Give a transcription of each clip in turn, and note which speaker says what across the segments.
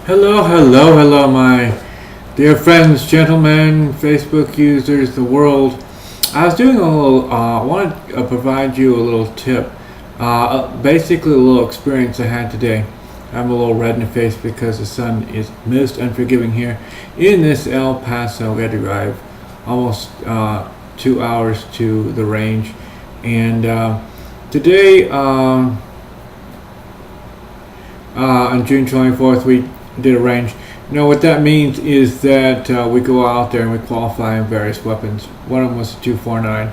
Speaker 1: Hello, hello, hello, my dear friends, gentlemen, Facebook users, the world. I was doing a little, I wanted to provide you a little tip. Basically, a little experience I had today. I'm a little red in the face because the sun is most unforgiving here in this El Paso. We had to drive almost 2 hours to the range. And today, on June 24th, we did a range. Now, what that means is that we go out there and we qualify in various weapons. One of them was a 249,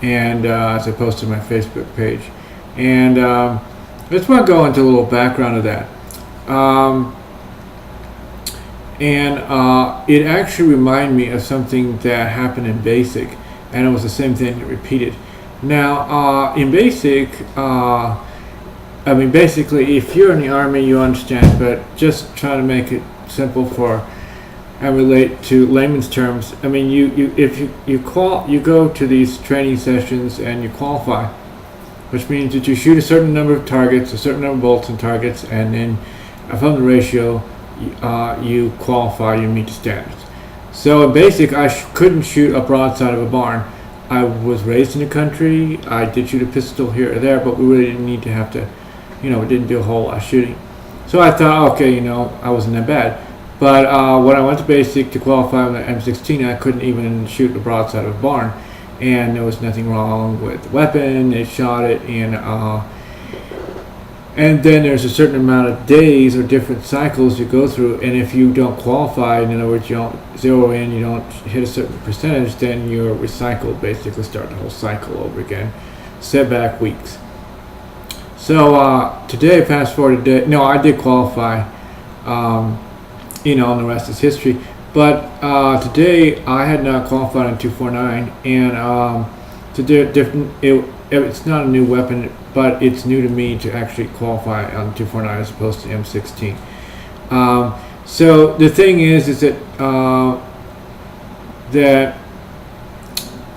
Speaker 1: and as I posted on my Facebook page. And let's want to go into a little background of that. It actually reminded me of something that happened in BASIC, and it was the same thing that repeated. Now, in BASIC, basically, if you're in the Army, you understand, but just trying to make it simple for and relate to layman's terms. I mean, if you go to these training sessions and you qualify, which means that you shoot a certain number of targets, a certain number of bullets and targets, and then from the ratio, you qualify, you meet the standards. So in BASIC, I couldn't shoot a broadside of a barn. I was raised in the country. I did shoot a pistol here or there, but we really didn't need to have to. We didn't do a whole lot of shooting. So I thought, okay, I wasn't that bad. But when I went to BASIC to qualify on the M16, I couldn't even shoot the broadside of a barn. And there was nothing wrong with the weapon. They shot it, and then there's a certain amount of days or different cycles you go through. And if you don't qualify, in other words, you don't zero in, you don't hit a certain percentage, then you're recycled, basically start the whole cycle over again. Set back weeks. So today, fast forward today. No, I did qualify. And the rest is history. But today I had not qualified on 249, and it's not a new weapon, but it's new to me to actually qualify on 249 as opposed to M16. So the thing is that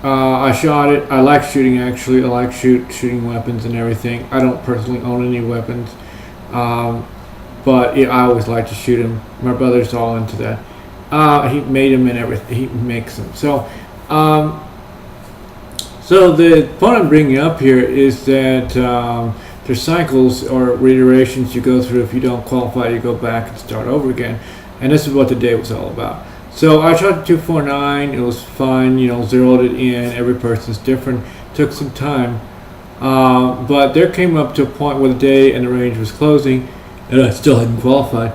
Speaker 1: I shot it. I like shooting, actually. I like shooting weapons and everything. I don't personally own any weapons, but I always like to shoot them. My brother's all into that. He made them and everything. He makes them. So the point I'm bringing up here is that there's cycles or reiterations you go through. If you don't qualify, you go back and start over again. And this is what the day was all about. So I shot 249, it was fun, zeroed it in, every person's different, took some time. But there came up to a point where the day and the range was closing, and I still hadn't qualified.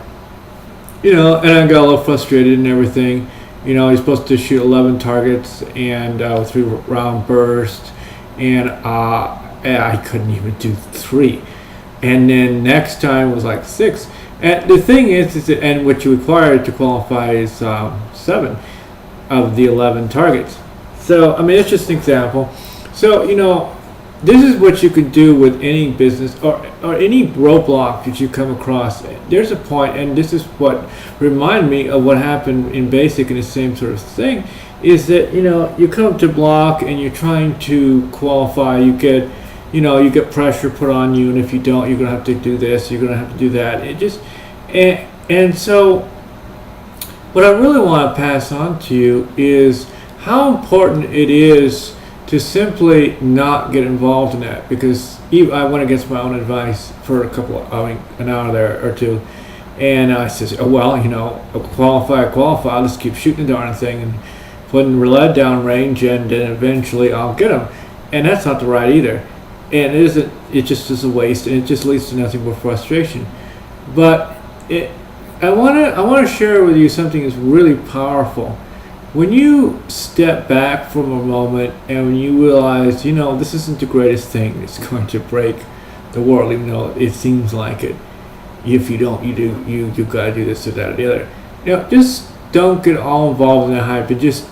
Speaker 1: And I got a little frustrated and everything. You're supposed to shoot 11 targets and with 3-round burst, and I couldn't even do 3. And then next time was like 6. And the thing is that, and what you require to qualify is 7 of the 11 targets. So, it's just an example. So, this is what you can do with any business or any roadblock that you come across. There's a point, and this is what reminded me of what happened in BASIC and the same sort of thing, is that, you come to block and you're trying to qualify, you get pressure put on you, and if you don't, you're going to have to do this, you're going to have to do that. And so what I really want to pass on to you is how important it is to simply not get involved in that, because I went against my own advice for an hour there or two, and I said, qualify, let's keep shooting the darn thing and putting lead down range, and then eventually I'll get them. And that's not the right either. And it just is a waste, and it just leads to nothing but frustration. But I want to share with you something that's really powerful. When you step back from a moment and when you realize, this isn't the greatest thing that's going to break the world, even though it seems like it. If you don't, you gotta do this or that or the other. Just don't get all involved in the hype, but just,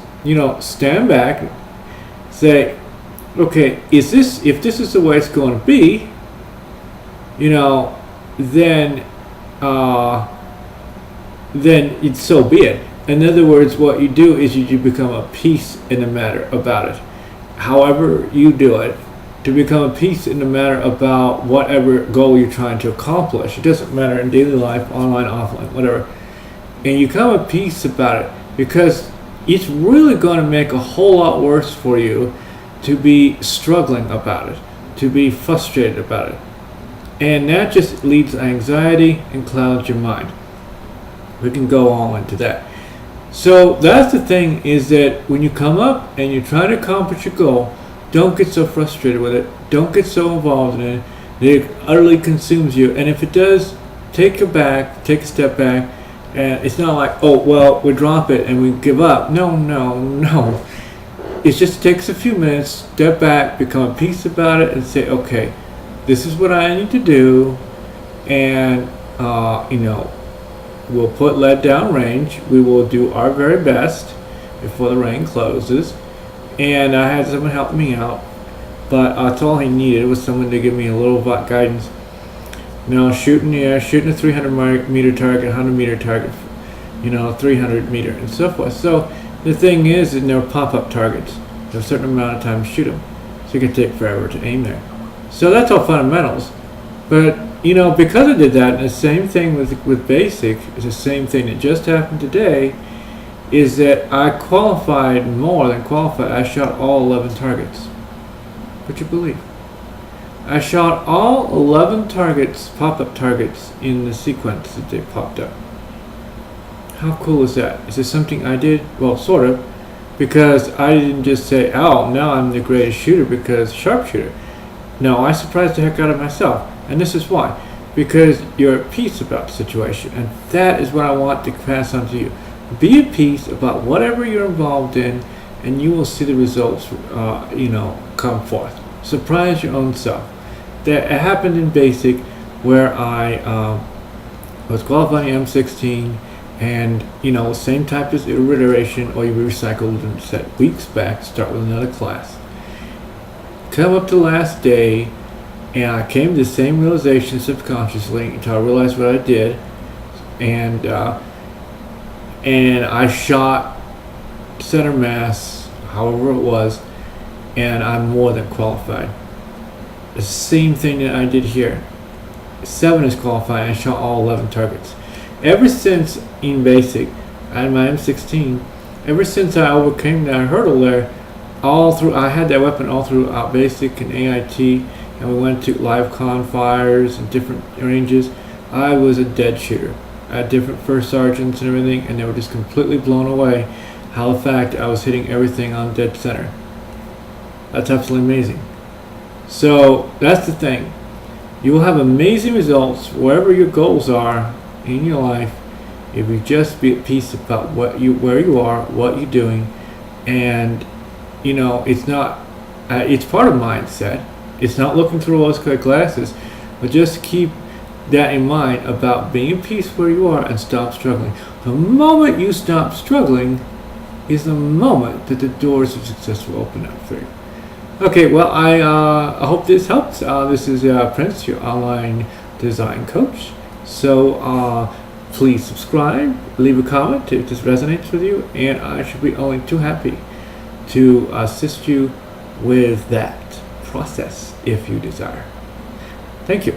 Speaker 1: stand back, say, okay, if this is the way it's going to be, then it's so be it. In other words, what you do is you become a peace in the matter about it. However you do it, to become a peace in the matter about whatever goal you're trying to accomplish. It doesn't matter in daily life, online, offline, whatever. and you come at peace about it, because it's really going to make a whole lot worse for you to be struggling about it, to be frustrated about it. And that just leads to anxiety and clouds your mind. We can go all into that. So that's the thing, is that when you come up and you're trying to accomplish your goal, don't get so frustrated with it. Don't get so involved in it that it utterly consumes you. And if it does, take a step back. And it's not like, oh, well, we drop it and we give up. No. It just takes a few minutes, step back, become at peace about it, and say, okay, this is what I need to do. And, we'll put lead down range. We will do our very best before the rain closes. And I had someone help me out, but that's all he needed was someone to give me a little guidance. Shooting a 300 meter target, 100 meter target, 300 meter, and so forth. So the thing is, that there are pop-up targets. There's a certain amount of time to shoot them, so it can take forever to aim there. So that's all fundamentals. But because I did that, and the same thing with basic, is the same thing that just happened today, is that I qualified more than qualified. I shot all 11 targets. Would you believe? I shot all 11 targets, pop-up targets, in the sequence that they popped up. How cool is that? Is this something I did? Well, sort of, because I didn't just say, oh, now I'm the greatest shooter because sharpshooter. No, I surprised the heck out of myself. And this is why. Because you're at peace about the situation. And that is what I want to pass on to you. Be at peace about whatever you're involved in, and you will see the results, come forth. Surprise your own self. That it happened in basic, where I was qualifying M16, and same type as iteration, or you recycled and set weeks back, start with another class. Come up to the last day, and I came to the same realization subconsciously until I realized what I did, and I shot center mass, however it was, and I'm more than qualified. The same thing that I did here. 7 is qualified, and I shot all 11 targets. Ever since in basic, I had my M16, ever since I overcame that hurdle there, I had that weapon all throughout basic and AIT, and we went to live con fires and different ranges. I was a dead shooter. I had different first sergeants and everything, and they were just completely blown away how the fact I was hitting everything on dead center. That's absolutely amazing. So that's the thing. You will have amazing results wherever your goals are in your life if you just be at peace about where you are, what you're doing, and it's not. It's part of mindset. It's not looking through rose-colored glasses, but just keep that in mind about being at peace where you are and stop struggling. The moment you stop struggling is the moment that the doors of success will open up for you. Okay, well, I hope this helps. This is Prince, your online design coach. So please subscribe, leave a comment if this resonates with you, and I should be only too happy to assist you with that process if you desire. Thank you.